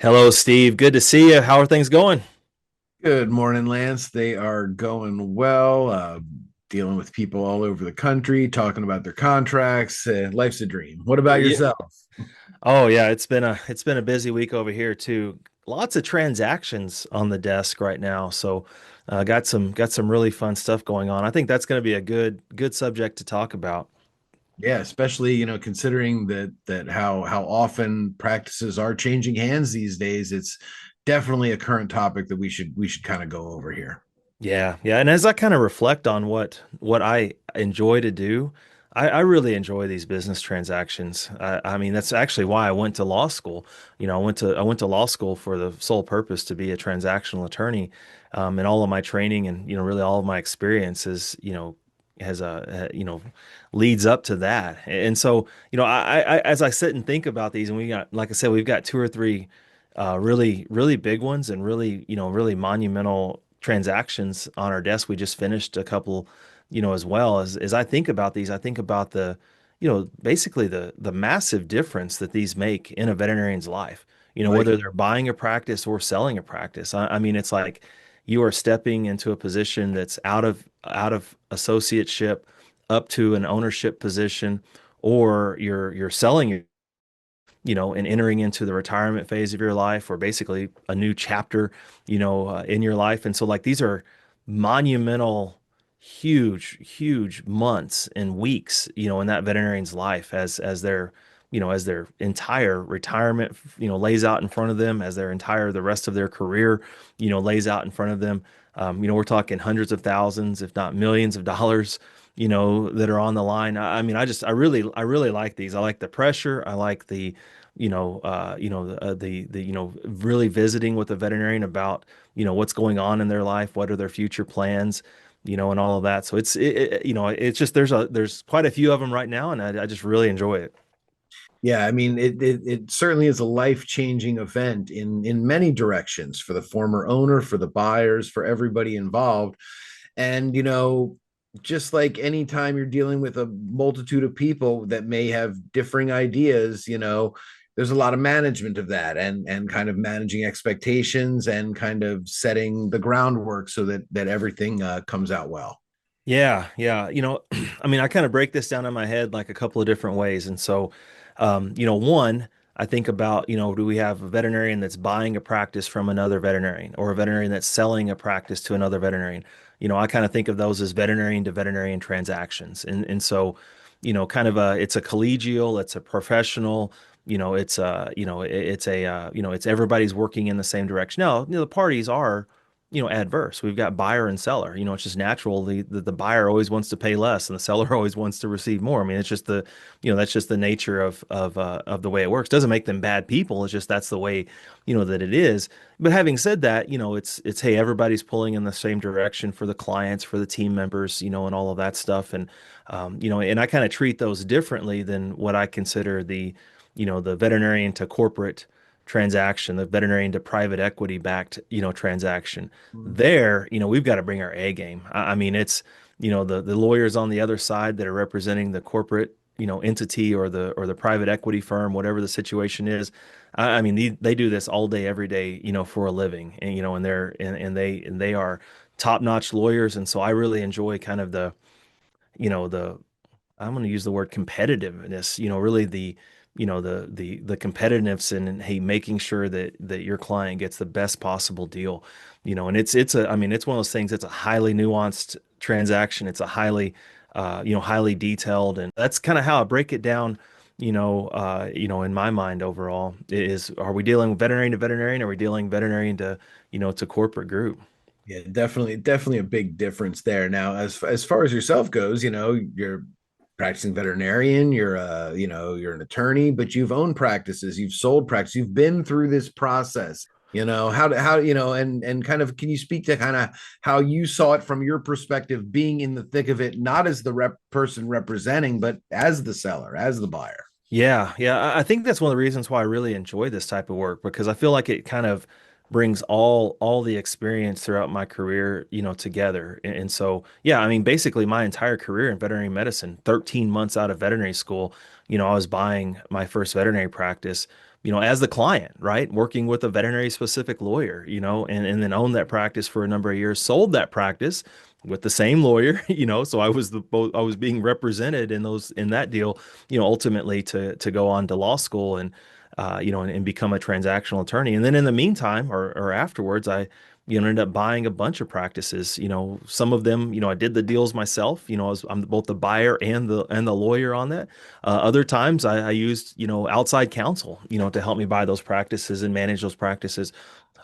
Hello, Steve. Good to see you. How are things going? Good morning, Lance. They are going well, dealing with people all over the country, talking about their contracts. Life's a dream. What about Yeah. yourself? Oh yeah, it's been a busy week over here too. Lots of transactions on the desk right now. So got some really fun stuff going on. I think that's going to be a good subject to talk about. Yeah, especially considering that how often practices are changing hands these days. It's definitely a current topic that we should kind of go over here. Yeah, yeah. And as I kind of reflect on what I enjoy to do, I really enjoy these business transactions. I mean, that's actually why I went to law school. I went to law school for the sole purpose to be a transactional attorney, and all of my training and really all of my experiences, has leads up to that. And so, as I sit and think about these, and we got, like I said, we've got two or three really big ones and really monumental transactions on our desk. We just finished a couple, as well. As I think about these, I think about basically the massive difference that these make in a veterinarian's life. Right. Whether they're buying a practice or selling a practice. I mean, it's like you are stepping into a position that's out of associateship up to an ownership position, or you're selling, and entering into the retirement phase of your life, or basically a new chapter, in your life. And so, like, these are monumental, huge months and weeks, in that veterinarian's life as their entire retirement, lays out in front of them, as the rest of their career, lays out in front of them. We're talking hundreds of thousands, if not millions of dollars, that are on the line. I mean, I really like these. I like the pressure. I like the really visiting with a veterinarian about, what's going on in their life, what are their future plans, and all of that. So it's just there's quite a few of them right now, and I just really enjoy it. Yeah, I mean, it certainly is a life-changing event in many directions for the former owner, for the buyers, for everybody involved. And just like anytime you're dealing with a multitude of people that may have differing ideas, there's a lot of management of that, and kind of managing expectations and kind of setting the groundwork so that everything comes out well. Yeah, yeah. I mean, I kind of break this down in my head like a couple of different ways. And so, one, I think about, do we have a veterinarian that's buying a practice from another veterinarian, or a veterinarian that's selling a practice to another veterinarian? I kind of think of those as veterinarian to veterinarian transactions. And so, it's a collegial, it's a professional, it's everybody's working in the same direction. Now, the parties are, adverse. We've got buyer and seller. It's just natural. The buyer always wants to pay less, and the seller always wants to receive more. I mean, it's just that's just the nature of the way it works. Doesn't make them bad people. It's just that's the way, that it is. But having said that, it's hey, everybody's pulling in the same direction for the clients, for the team members, and all of that stuff. And I kind of treat those differently than what I consider the veterinarian to corporate transaction, the veterinarian to private equity backed, transaction. There, we've got to bring our A game. I mean, it's, the lawyers on the other side that are representing the corporate, entity, or the private equity firm, whatever the situation is. I mean, they do this all day, every day, for a living, and they are top-notch lawyers. And so I really enjoy kind of the I'm going to use the word competitiveness, really the competitiveness, and hey, making sure that your client gets the best possible deal, and I mean, it's one of those things. It's a highly nuanced transaction. It's a highly detailed, and that's kind of how I break it down. In my mind overall is, are we dealing veterinarian to veterinarian? Are we dealing veterinarian to corporate group? Yeah, definitely a big difference there. Now, as far as yourself goes, you're practicing veterinarian, you're an attorney, but you've owned practices, you've sold practice, you've been through this process. How and kind of, can you speak to kind of how you saw it from your perspective, being in the thick of it, not as the person representing, but as the seller, as the buyer? Yeah, yeah. I think that's one of the reasons why I really enjoy this type of work, because I feel like it kind of brings all the experience throughout my career, together. And so, yeah, I mean, basically my entire career in veterinary medicine, 13 months out of veterinary school, I was buying my first veterinary practice, as the client, right? Working with a veterinary specific lawyer, and then owned that practice for a number of years, sold that practice with the same lawyer, so I was being represented in that deal, ultimately to go on to law school and become a transactional attorney. And then in the meantime, or afterwards, I, ended up buying a bunch of practices. Some of them, I did the deals myself. I'm both the buyer and the lawyer on that. Other times, I used, outside counsel, to help me buy those practices and manage those practices.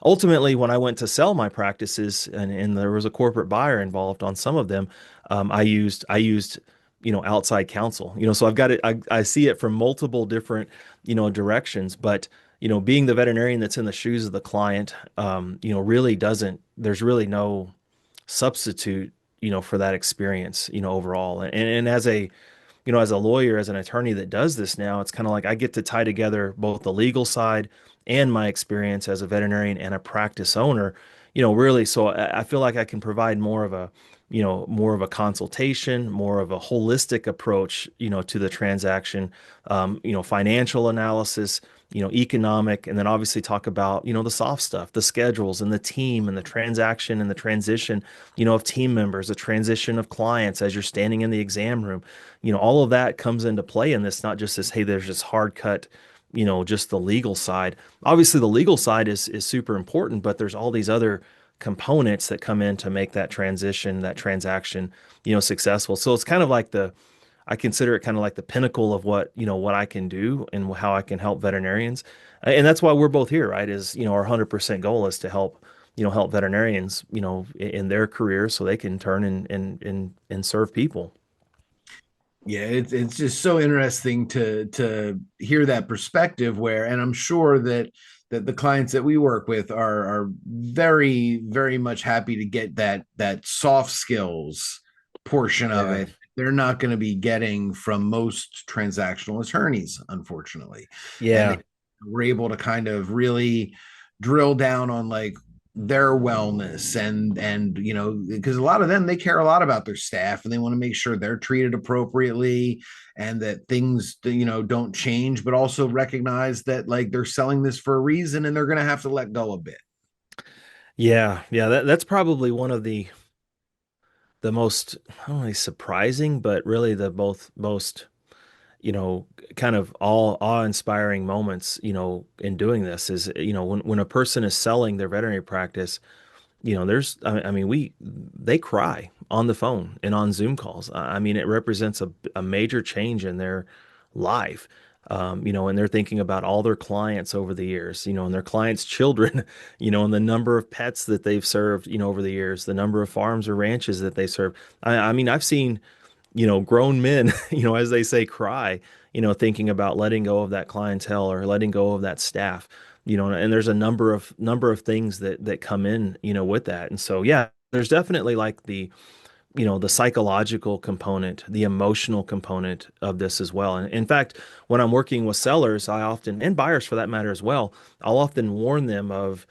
Ultimately, when I went to sell my practices and there was a corporate buyer involved on some of them, I used outside counsel. So I've got it. I see it from multiple different directions, but being the veterinarian that's in the shoes of the client, really doesn't. There's really no substitute, for that experience, overall. And as a lawyer, as an attorney that does this now, it's kind of like I get to tie together both the legal side and my experience as a veterinarian and a practice owner, really. So I feel like I can provide more of a consultation, more of a holistic approach, to the transaction, financial analysis, economic, and then obviously talk about, the soft stuff, the schedules and the team and the transaction and the transition, of team members, the transition of clients as you're standing in the exam room. All of that comes into play in this, not just this, hey, there's this hard cut, just the legal side. Obviously, the legal side is super important, but there's all these other components that come in to make that transition, that transaction, successful. So it's kind of like I consider it kind of like the pinnacle of what I can do and how I can help veterinarians. And that's why we're both here, right? Is, our 100% goal is to help veterinarians, in their careers so they can turn and serve people. Yeah, it's just so interesting to hear that perspective where, and I'm sure that the clients that we work with are very, very much happy to get that soft skills portion of Yeah. it. They're not going to be getting from most transactional attorneys, unfortunately. And they Yeah. were able to kind of really drill down on like their wellness and because a lot of them, they care a lot about their staff and they want to make sure they're treated appropriately and that things don't change, but also recognize that like they're selling this for a reason and they're going to have to let go a bit. Yeah. Yeah. That's probably one of the most, I don't know, surprising, but really the both most, you know, kind of all awe-inspiring moments, in doing this is, when a person is selling their veterinary practice, there's, I mean, they cry on the phone and on Zoom calls. I mean, it represents a major change in their life. And they're thinking about all their clients over the years, and their clients' children, and the number of pets that they've served, over the years, the number of farms or ranches that they serve. I mean, I've seen, grown men, as they say, cry, thinking about letting go of that clientele or letting go of that staff, and there's a number of things that come in, with that. And so, yeah, there's definitely like the psychological component, the emotional component of this as well. And in fact, when I'm working with sellers, I often, and buyers for that matter as well, I'll often warn them of,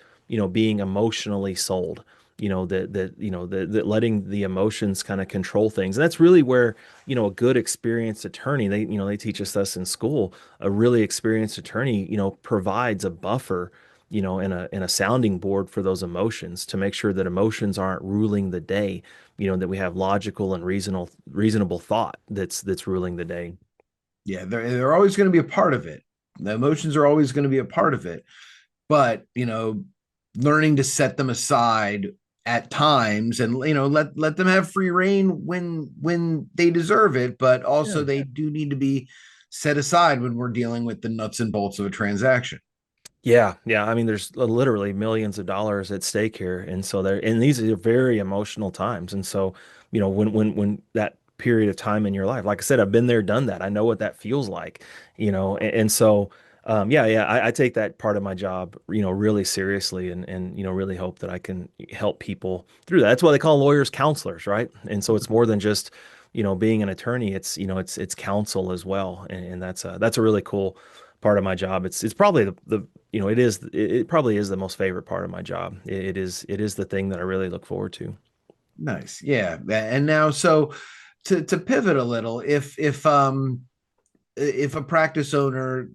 being emotionally sold, that letting the emotions kind of control things. And that's really where, a good experienced attorney, they teach us this in school, a really experienced attorney, provides a buffer, and a sounding board for those emotions to make sure that emotions aren't ruling the day, that we have logical and reasonable thought that's ruling the day. Yeah, they're always going to be a part of it. The emotions are always going to be a part of it, but learning to set them aside at times and let them have free reign when they deserve it, but also Yeah. they do need to be set aside when we're dealing with the nuts and bolts of a transaction. Yeah, yeah. I mean, there's literally millions of dollars at stake here, and so and these are very emotional times. And so, when that period of time in your life, like I said, I've been there, done that. I know what that feels like, and so, yeah, yeah. I take that part of my job, really seriously, and really hope that I can help people through that. That's why they call lawyers counselors, right? And so it's more than just, being an attorney. It's counsel as well, and that's a really cool part of my job. It's probably it probably is the most favorite part of my job. It is the thing that I really look forward to. Nice. Yeah. And now, so to pivot a little, if a practice owner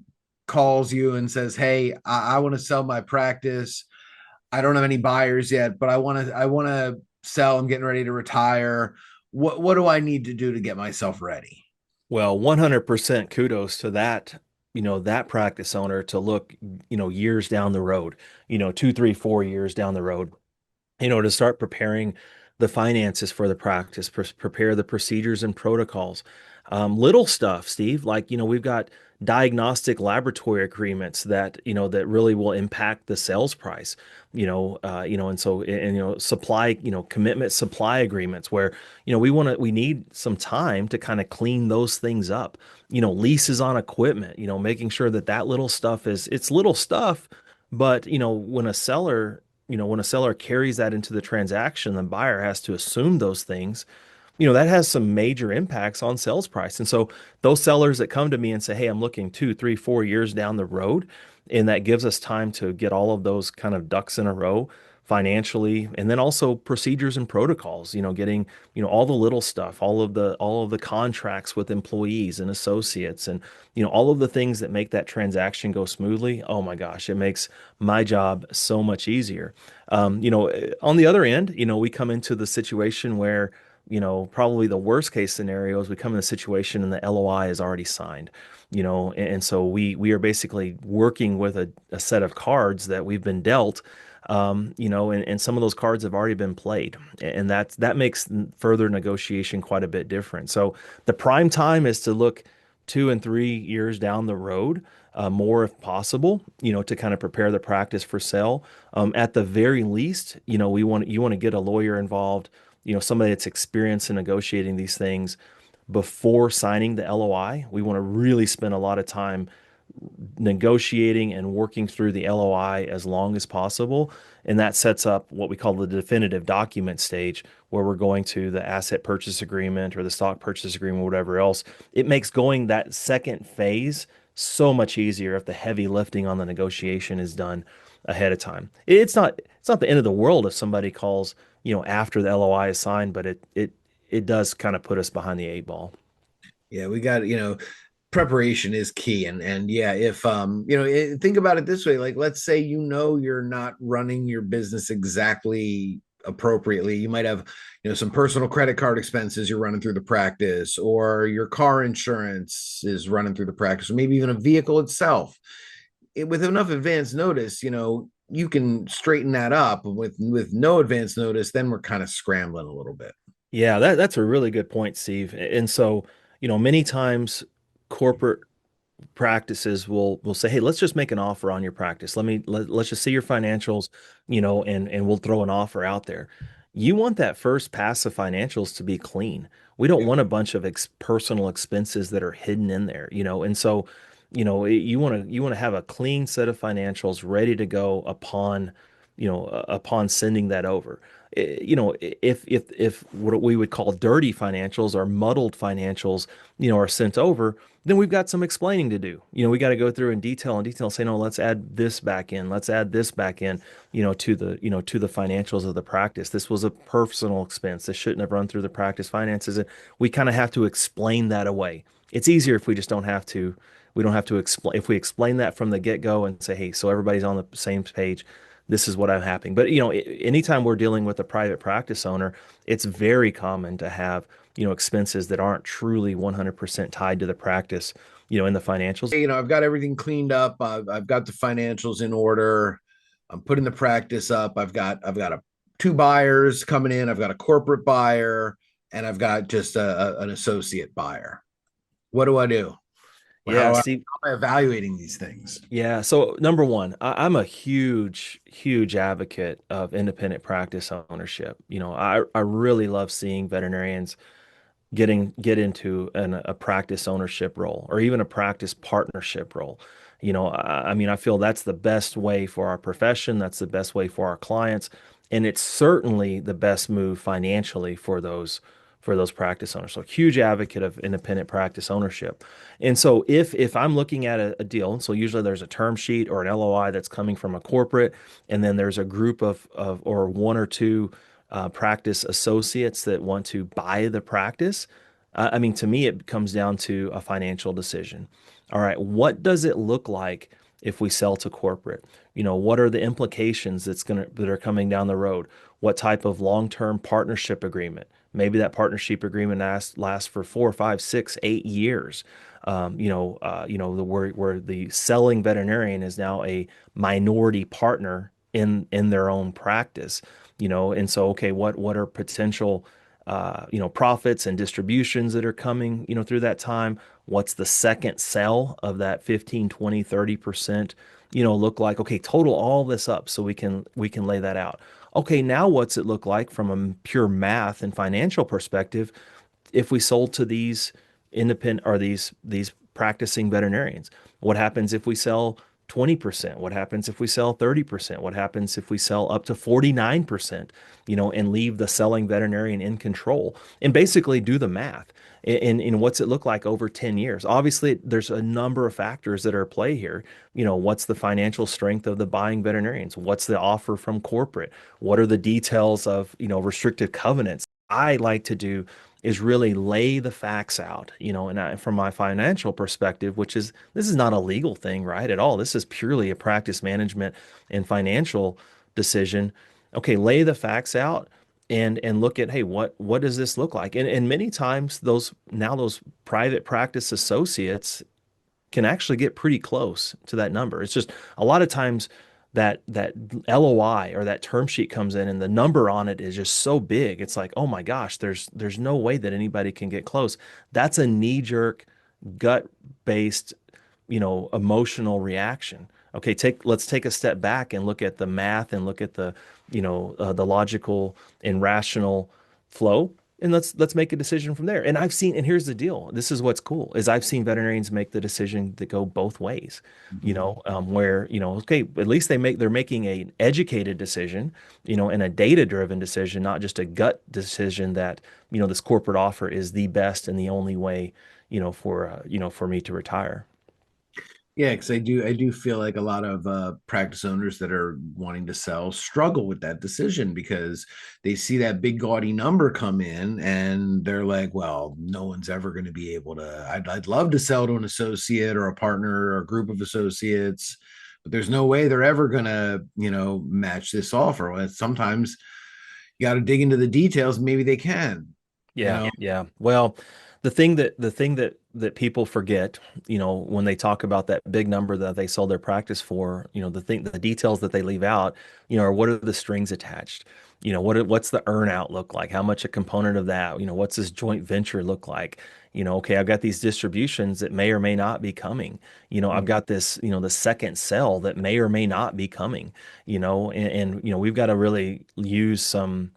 calls you and says, "Hey, I want to sell my practice. I don't have any buyers yet, but I want to sell. I'm getting ready to retire. What do I need to do to get myself ready?" Well, 100% kudos to that practice owner to look, years down the road, 2, 3, 4 years down the road, to start preparing the finances for the practice, prepare the procedures and protocols. Little stuff, Steve, like, we've got diagnostic laboratory agreements that really will impact the sales price, and so, supply, commitment supply agreements where, we need some time to kind of clean those things up, leases on equipment, making sure that little stuff it's little stuff, but, when a seller carries that into the transaction, the buyer has to assume those things. That has some major impacts on sales price. And so those sellers that come to me and say, "Hey, I'm looking 2, 3, 4 years down the road," and that gives us time to get all of those kind of ducks in a row financially, and then also procedures and protocols, getting, all the little stuff, all of the contracts with employees and associates, and, all of the things that make that transaction go smoothly. Oh my gosh, it makes my job so much easier. On the other end, we come into the situation where, probably the worst case scenario is we come in a situation and the LOI is already signed, and so we are basically working with a set of cards that we've been dealt, and some of those cards have already been played, and that makes further negotiation quite a bit different. So the prime time is to look 2 and 3 years down the road, more if possible, to kind of prepare the practice for sale. At the very least, you want to get a lawyer involved, somebody that's experienced in negotiating these things before signing the LOI. We want to really spend a lot of time negotiating and working through the LOI as long as possible. And that sets up what we call the definitive document stage, where we're going to the asset purchase agreement or the stock purchase agreement, or whatever else. It makes going that second phase so much easier if the heavy lifting on the negotiation is done ahead of time. It's not the end of the world if somebody calls, after the LOI is signed, but it does kind of put us behind the eight ball. Yeah, we got, preparation is key. And yeah, if think about it this way, like, let's say, you're not running your business exactly appropriately. You might have, some personal credit card expenses you're running through the practice, or your car insurance is running through the practice, or maybe even a vehicle itself. With enough advance notice, you can straighten that up. With no advance notice, then we're kind of scrambling a little bit. Yeah, that's a really good point, Steve. And so, many times corporate practices will say, "Hey, let's just make an offer on your practice. Let's just see your financials, and we'll throw an offer out there." You want that first pass of financials to be clean. We don't want a bunch of personal expenses that are hidden in there, and so, you want to have a clean set of financials ready to go upon sending that over. If what we would call dirty financials or muddled financials, are sent over, then we've got some explaining to do. We got to go through in detail, say, no, let's add this back in, let's add this back in, to the financials of the practice. This was a personal expense. This shouldn't have run through the practice finances. And we kind of have to explain that away. It's easier if we just don't have to. We don't have to explain. If we explain that from the get-go and say, "Hey, so everybody's on the same page. This is what I'm happening." But, anytime we're dealing with a private practice owner, it's very common to have, expenses that aren't truly 100% tied to the practice, in the financials. I've got everything cleaned up. I've got the financials in order. I'm putting the practice up. I've got two buyers coming in. I've got a corporate buyer, and I've got just an associate buyer. What do I do? Yeah, How Steve. am I evaluating these things? Yeah. So number one, I'm a huge, huge advocate of independent practice ownership. I really love seeing veterinarians get into a practice ownership role or even a practice partnership role. I mean, I feel that's the best way for our profession. That's the best way for our clients. And it's certainly the best move financially for those practice owners. So huge advocate of independent practice ownership. And so if I'm looking at a deal, so usually there's a term sheet or an LOI that's coming from a corporate, and then there's a group of or one or two practice associates that want to buy the practice. I mean, to me, it comes down to a financial decision. All right, what does it look like if we sell to corporate? What are the implications that are coming down the road? What type of long-term partnership agreement? Maybe that partnership agreement lasts for 4, 5, 6, 8 years. Where the selling veterinarian is now a minority partner in their own practice. And so okay, what are potential profits and distributions that are coming, through that time? What's the second sell of that 15, 20, 30%, look like? Okay, total all this up so we can lay that out. Okay, now what's it look like from a pure math and financial perspective if we sold to these independent or these practicing veterinarians? What happens if we sell 20%? What happens if we sell 30%? What happens if we sell up to 49%, and leave the selling veterinarian in control and basically do the math? And what's it look like over 10 years? Obviously, there's a number of factors that are at play here. What's the financial strength of the buying veterinarians? What's the offer from corporate? What are the details of, restrictive covenants? I like to do is really lay the facts out, from my financial perspective, which is this is not a legal thing, right? At all. This is purely a practice management and financial decision. Okay, lay the facts out and look at, hey, what does this look like? And many times those private practice associates can actually get pretty close to that number. It's just a lot of times that LOI or that term sheet comes in and the number on it is just so big. It's like, oh my gosh, there's no way that anybody can get close. That's a knee-jerk, gut-based, emotional reaction. Okay, let's take a step back and look at the math and look at the logical and rational flow, and let's make a decision from there. And here's the deal. This is what's cool is I've seen veterinarians make the decision that go both ways. Mhm. Where okay, at least they're making an educated decision, and a data-driven decision, not just a gut decision that this corporate offer is the best and the only way, for me to retire. Yeah, because I do feel like a lot of practice owners that are wanting to sell struggle with that decision because they see that big gaudy number come in and they're like, well, no one's ever going to be able to. I'd love to sell to an associate or a partner or a group of associates, but there's no way they're ever going to, match this offer. Well, sometimes you got to dig into the details. Maybe they can, you Yeah, know. yeah. Well, the thing that people forget, when they talk about that big number that they sold their practice for, the details that they leave out, are what are the strings attached? What's the earn out look like? How much a component of that? What's this joint venture look like? Okay, I've got these distributions that may or may not be coming. I've got this, the second sell that may or may not be coming, and we've got to really use some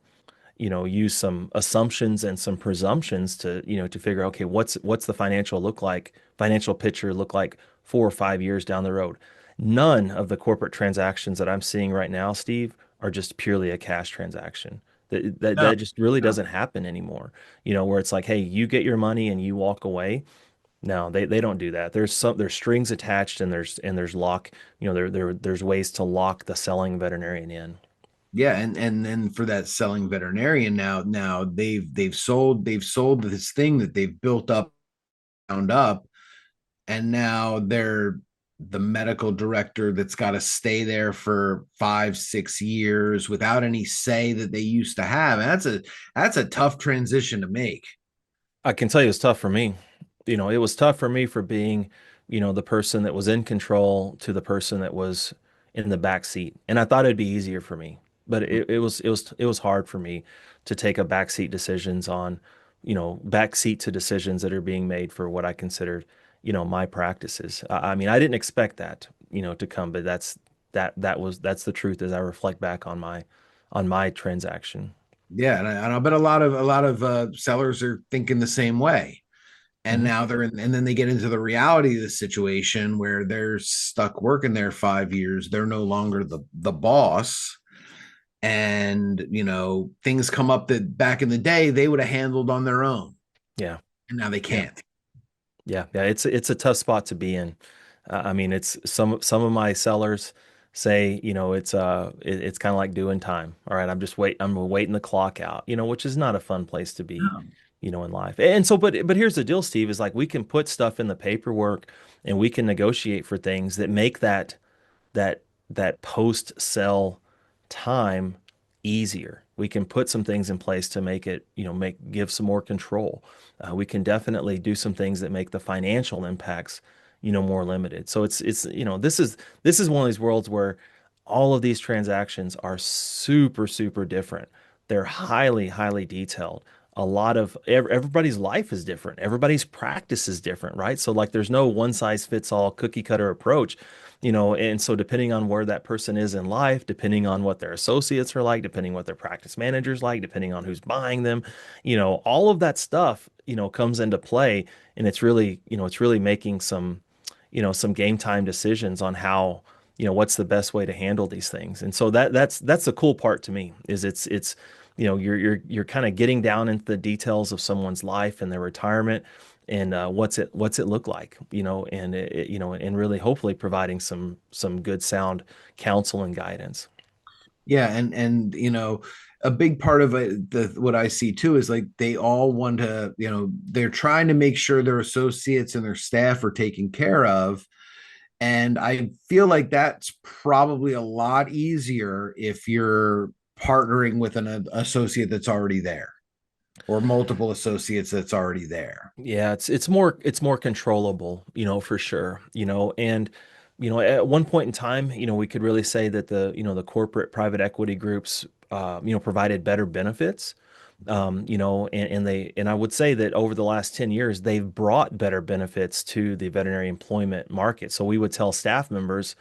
assumptions and some presumptions to figure, okay, what's the financial picture look like 4 or 5 years down the road. None of the corporate transactions that I'm seeing right now, Steve, are just purely a cash transaction. That just really No. doesn't happen anymore. Where it's like, hey, you get your money and you walk away. No, they don't do that. There's strings attached and there's lock, there's ways to lock the selling veterinarian in. Yeah, and then for that selling veterinarian now they've sold this thing that they've built up, found up, and now they're the medical director that's got to stay there for 5 6 years without any say that they used to have. And that's a tough transition to make. I can tell you it's tough for me. It was tough for me for being, the person that was in control to the person that was in the back seat. And I thought it'd be easier for me, but it was hard for me to take a backseat decisions on, backseat to decisions that are being made for what I considered, my practices. I mean, I didn't expect that, to come, but that's the truth as I reflect back on my transaction. Yeah, and I bet a lot of sellers are thinking the same way. And Mhm. now and then they get into the reality of the situation where they're stuck working there 5 years. They're no longer the boss, and things come up that back in the day they would have handled on their own, Yeah. and now they Yeah. can't. Yeah, yeah, it's a tough spot to be in. I mean, it's some of my sellers say, it's kind of like doing time. All right, I'm waiting the clock out, which is not a fun place to be, No. in life. And so, but here's the deal, Steve, is like we can put stuff in the paperwork and we can negotiate for things that make that that post sell time easier. We can put some things in place to make it, give some more control. We can definitely do some things that make the financial impacts, more limited. So this is one of these worlds where all of these transactions are super, super different. They're highly, highly detailed. A lot of everybody's life is different. Everybody's practice is different, right? So like there's no one size fits all cookie cutter approach, and so depending on where that person is in life, depending on what their associates are like, depending what their practice managers like, depending on who's buying them, all of that stuff, comes into play, and it's really making some game time decisions on how, what's the best way to handle these things. And so that's the cool part to me is it's you're kind of getting down into the details of someone's life and their retirement and what's it look like, and really hopefully providing some good sound counsel and guidance. Yeah, and a big part of it, what I see too is like they all want to, they're trying to make sure their associates and their staff are taken care of. And I feel like that's probably a lot easier if you're partnering with an associate that's already there, or multiple associates that's already there. Yeah, it's more controllable, for sure. And at one point in time, we could really say that the corporate private equity groups provided better benefits. And I would say that over the last 10 years, they've brought better benefits to the veterinary employment market. So we would tell staff members,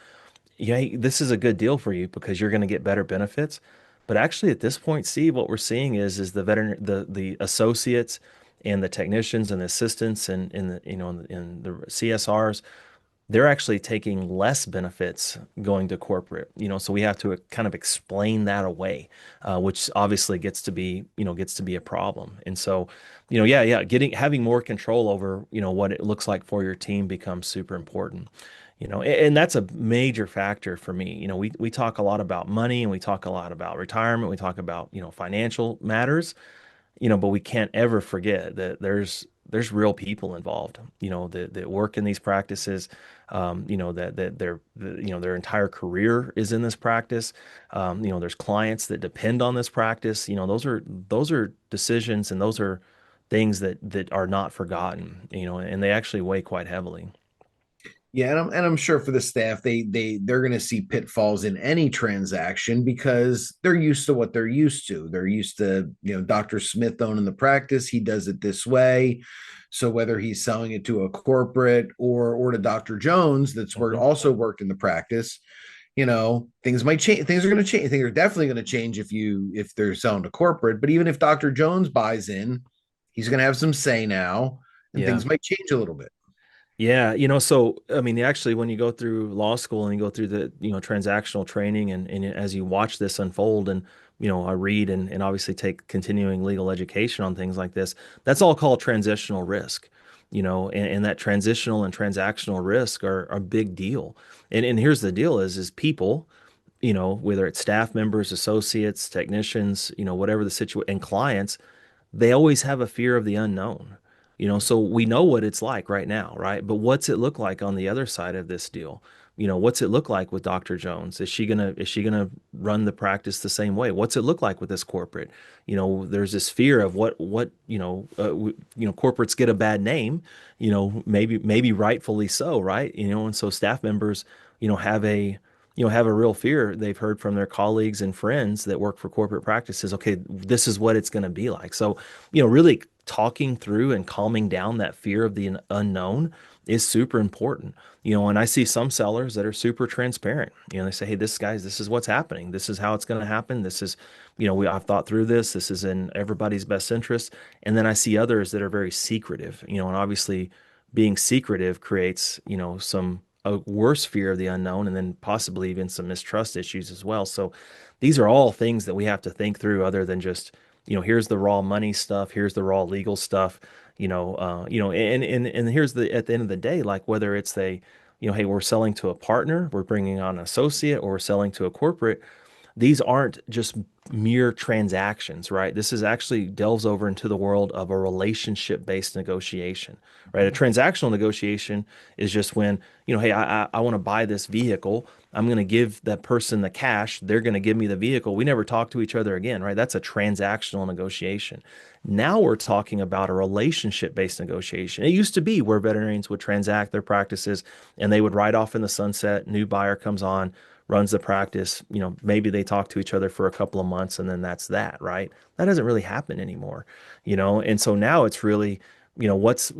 yeah, hey, this is a good deal for you because you're going to get better benefits. But actually, at this point, Steve, what we're seeing is the associates and the technicians and the assistants and the CSRs, they're actually taking less benefits going to corporate. So we have to kind of explain that away, which obviously gets to be a problem. And so, yeah, yeah, having more control over what it looks like for your team becomes super important. And that's a major factor for me. We talk a lot about money and we talk a lot about retirement. We talk about financial matters, but we can't ever forget that there's real people involved, that work in these practices, their entire career is in this practice. There's clients that depend on this practice. Those are decisions and those are things that are not forgotten, and they actually weigh quite heavily. Yeah, and I'm sure for the staff, they're going to see pitfalls in any transaction because they're used to what they're used to. They're used to, Dr. Smith owning the practice. He does it this way. So whether he's selling it to a corporate or to Dr. Jones, that's worked Mhm. also worked in the practice, things might change. Things are going to change. Things are definitely going to change if they're selling to corporate. But even if Dr. Jones buys in, he's going to have some say now, and Yeah. things might change a little bit. Yeah, so I mean, actually, when you go through law school and you go through the, transactional training and as you watch this unfold and, I read and obviously take continuing legal education on things like this, that's all called transitional risk, and that transitional and transactional risk are a big deal. And here's the deal is people, whether it's staff members, associates, technicians, whatever the situation and clients, they always have a fear of the unknown. So we know what it's like right now, right? But what's it look like on the other side of this deal? What's it look like with Dr. Jones? Is she gonna run the practice the same way? What's it look like with this corporate? There's this fear of corporates get a bad name, maybe rightfully so, right? And so staff members, have a real fear. They've heard from their colleagues and friends that work for corporate practices, okay, this is what it's going to be like. So, really talking through and calming down that fear of the unknown is super important. And I see some sellers that are super transparent. They say, hey, this is what's happening. This is how it's going to happen. This is, I've thought through this. This is in everybody's best interest. And then I see others that are very secretive, and obviously being secretive creates, a worse fear of the unknown, and then possibly even some mistrust issues as well. So these are all things that we have to think through other than just, here's the raw money stuff, here's the raw legal stuff, and here's the at the end of the day, like whether it's hey, we're selling to a partner, we're bringing on an associate, or we're selling to a corporate, these aren't just mere transactions, right? This is actually delves over into the world of a relationship-based negotiation, right? A transactional negotiation is just when, hey, I want to buy this vehicle. I'm going to give that person the cash. They're going to give me the vehicle. We never talk to each other again, right? That's a transactional negotiation. Now we're talking about a relationship-based negotiation. It used to be where veterinarians would transact their practices and they would ride off in the sunset. New buyer comes on, runs the practice, maybe they talk to each other for a couple of months and then that's that, right? That doesn't really happen anymore, And so now it's really, let's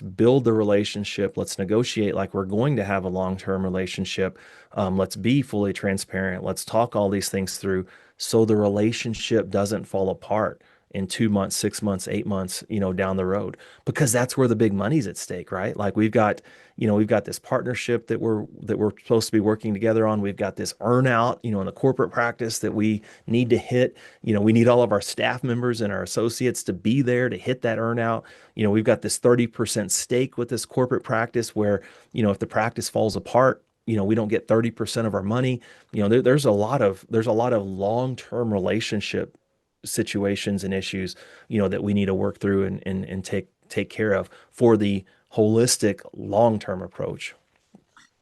build the relationship. Let's negotiate like we're going to have a long-term relationship. Let's be fully transparent. Let's talk all these things through so the relationship doesn't fall apart in 2 months, 6 months, 8 months, down the road, because that's where the big money's at stake, right? Like we've got this partnership that we're supposed to be working together on. We've got this earn out, in the corporate practice that we need to hit. We need all of our staff members and our associates to be there to hit that earn out. We've got this 30% stake with this corporate practice where, if the practice falls apart, we don't get 30% of our money. There's a lot of long-term relationship situations and issues, that we need to work through and take care of for the holistic long-term approach.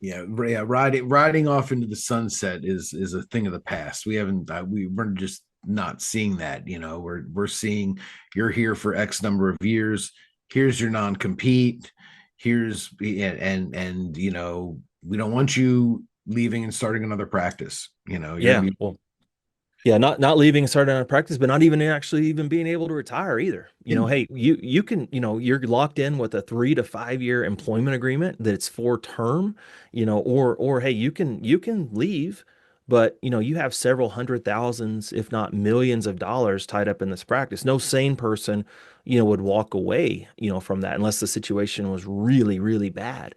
Yeah, riding off into the sunset is a thing of the past. We're just not seeing that. We're seeing you're here for X number of years. Here's your non-compete. And we don't want you leaving and starting another practice. You're Yeah. Well, yeah, not leaving and starting on a practice, but not even actually even being able to retire either. Hey, you can, you're locked in with a 3 to 5 year employment agreement that's for term, or hey, you can leave, but you have several hundred thousands, if not millions of dollars tied up in this practice. No sane person, would walk away, from that unless the situation was really, really bad.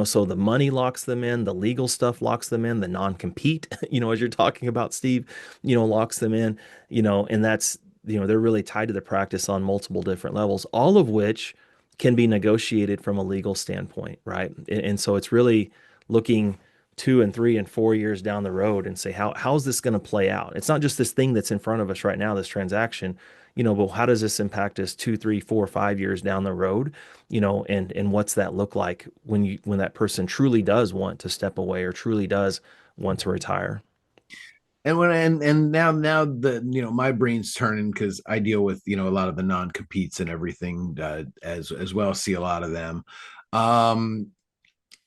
So the money locks them in, the legal stuff locks them in, the non-compete, as you're talking about, Steve, locks them in, and that's, they're really tied to the practice on multiple different levels, all of which can be negotiated from a legal standpoint, right? And so it's really looking 2 and 3 and 4 years down the road and say, how's this going to play out? It's not just this thing that's in front of us right now, this transaction, but how does this impact us 2, 3, 4, 5 years down the road? And what's that look like when that person truly does want to step away or truly does want to retire? And now the my brain's turning because I deal with a lot of the non-competes and everything, as well, see a lot of them. um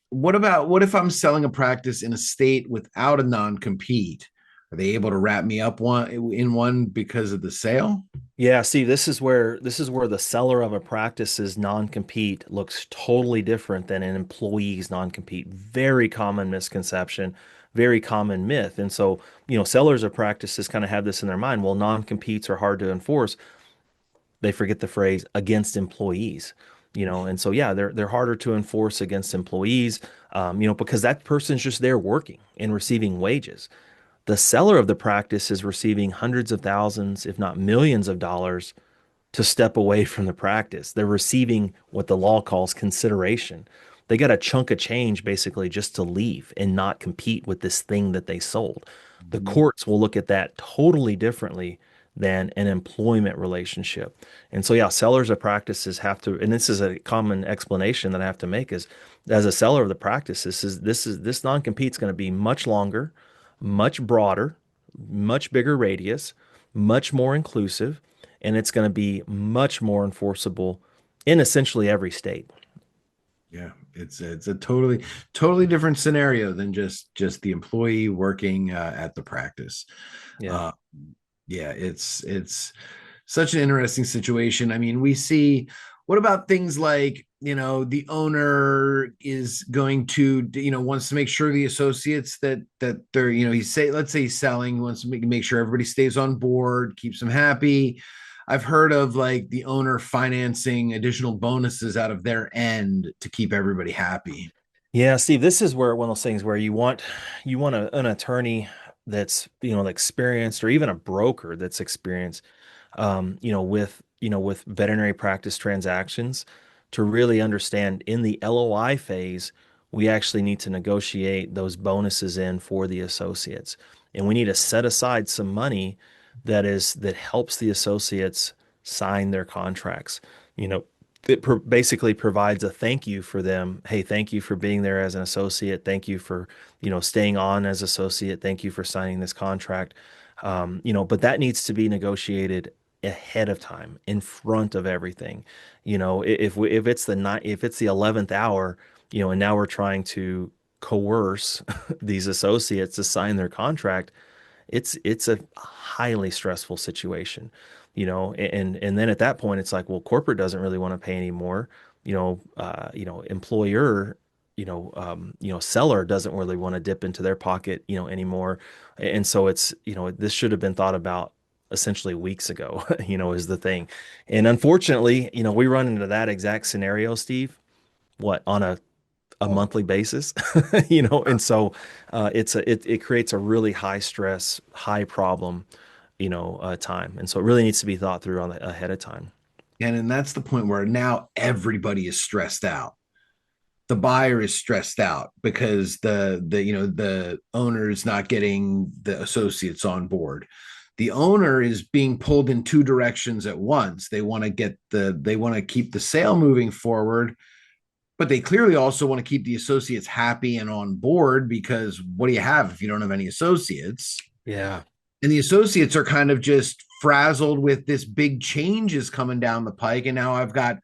what if I'm selling a practice in a state without a non-compete? Are they able to wrap me up one because of the sale? Yeah, Steve, this is where the seller of a practice's non-compete looks totally different than an employee's non-compete. Very common misconception, very common myth. And so, sellers of practices kind of have this in their mind. Well, non-competes are hard to enforce. They forget the phrase against employees. And so yeah, they're harder to enforce against employees, because that person's just there working and receiving wages. The seller of the practice is receiving hundreds of thousands, if not millions of dollars to step away from the practice. They're receiving what the law calls consideration. They got a chunk of change basically just to leave and not compete with this thing that they sold. The Mhm. courts will look at that totally differently than an employment relationship. And so, yeah, sellers of practices have to, and this is a common explanation that I have to make is as a seller of the practice, this non-compete's going to be much longer, much broader, much bigger radius, much more inclusive, and it's going to be much more enforceable in essentially every state. Yeah, it's a totally different scenario than just the employee working at the practice. Yeah. Uh, yeah, it's such an interesting situation. I mean, we see, what about things like, the owner is going to, wants to make sure the associates that they're, let's say he's selling, wants to make sure everybody stays on board, keeps them happy. I've heard of like the owner financing additional bonuses out of their end to keep everybody happy. Yeah, Steve, this is where one of those things where you want an attorney that's, experienced, or even a broker that's experienced, with veterinary practice transactions, to really understand in the LOI phase, we actually need to negotiate those bonuses in for the associates. And we need to set aside some money that helps the associates sign their contracts. You know, basically provides a thank you for them. Hey, thank you for being there as an associate. Thank you for, staying on as associate. Thank you for signing this contract. But that needs to be negotiated ahead of time, in front of everything. If it's if it's the 11th hour, and now we're trying to coerce these associates to sign their contract, it's a highly stressful situation, and then at that point it's like, well, corporate doesn't really want to pay anymore. Employer, seller doesn't really want to dip into their pocket, anymore. And so this should have been thought about essentially weeks ago, is the thing. And unfortunately, we run into that exact scenario, Steve, what, on a Oh, monthly basis, and so it creates a really high stress, high problem, time, and so it really needs to be thought through ahead of time. and that's the point where now everybody is stressed out. The buyer is stressed out because the owner is not getting the associates on board. The owner is being pulled in two directions at once. They want to keep the sale moving forward, but they clearly also want to keep the associates happy and on board, because what do you have if you don't have any associates? Yeah. And the associates are kind of just frazzled with this big changes coming down the pike, and now I've got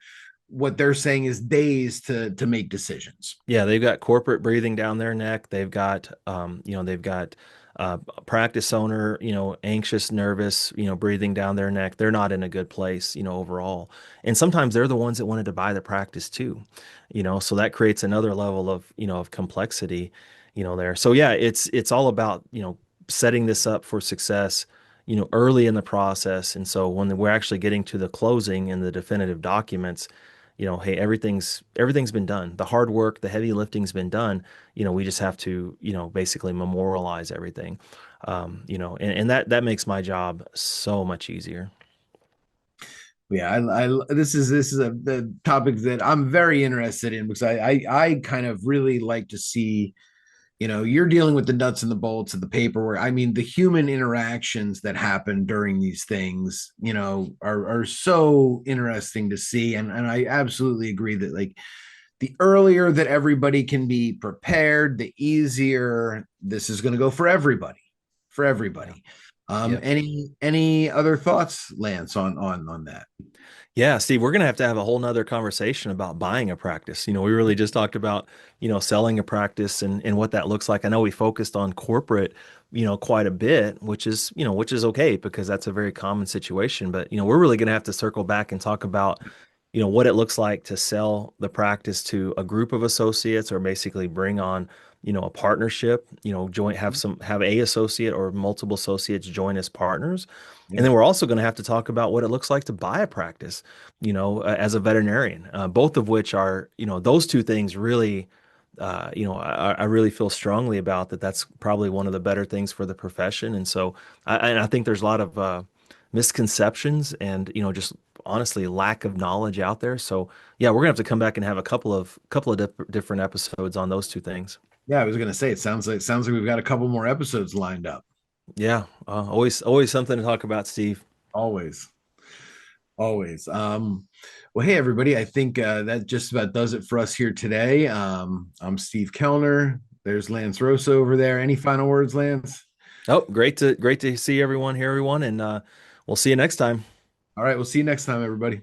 what they're saying is days to make decisions. Yeah, they've got corporate breathing down their neck. They've got practice owner, anxious, nervous, breathing down their neck. They're not in a good place, overall. And sometimes they're the ones that wanted to buy the practice too, so that creates another level of, of complexity, there. So yeah, it's all about, setting this up for success, early in the process. And so when we're actually getting to the closing and the definitive documents, hey, everything's been done. The hard work, the heavy lifting's been done. We just have to, basically memorialize everything. And that makes my job so much easier. Yeah, this is a the topic that I'm very interested in, because I kind of really like to see, you're dealing with the nuts and the bolts of the paperwork. I mean, the human interactions that happen during these things, are so interesting to see. And I absolutely agree that, like, the earlier that everybody can be prepared, the easier this is going to go for everybody. For Yeah. everybody. Yep. Any other thoughts, Lance, on that? Yeah, Steve, we're gonna have to have a whole nother conversation about buying a practice. We really just talked about, selling a practice and what that looks like. I know we focused on corporate, quite a bit, which is okay because that's a very common situation. But, we're really gonna have to circle back and talk about, what it looks like to sell the practice to a group of associates, or basically bring on, a partnership, have a associate or multiple associates join as partners. And Yeah. then we're also going to have to talk about what it looks like to buy a practice, as a veterinarian, both of which are, those two things really, I really feel strongly about that. That's probably one of the better things for the profession. And so I think there's a lot of misconceptions and, just honestly lack of knowledge out there. So yeah, we're gonna have to come back and have a couple of different episodes on those two things. Yeah, I was gonna say, it sounds like we've got a couple more episodes lined up. Yeah, always something to talk about, Steve. Always. Always. Well, hey everybody, I think that just about does it for us here today. I'm Steve Kellner. There's Lance Rosa over there. Any final words, Lance? Oh, great to see everyone, hear everyone, and we'll see you next time. All right, we'll see you next time, everybody.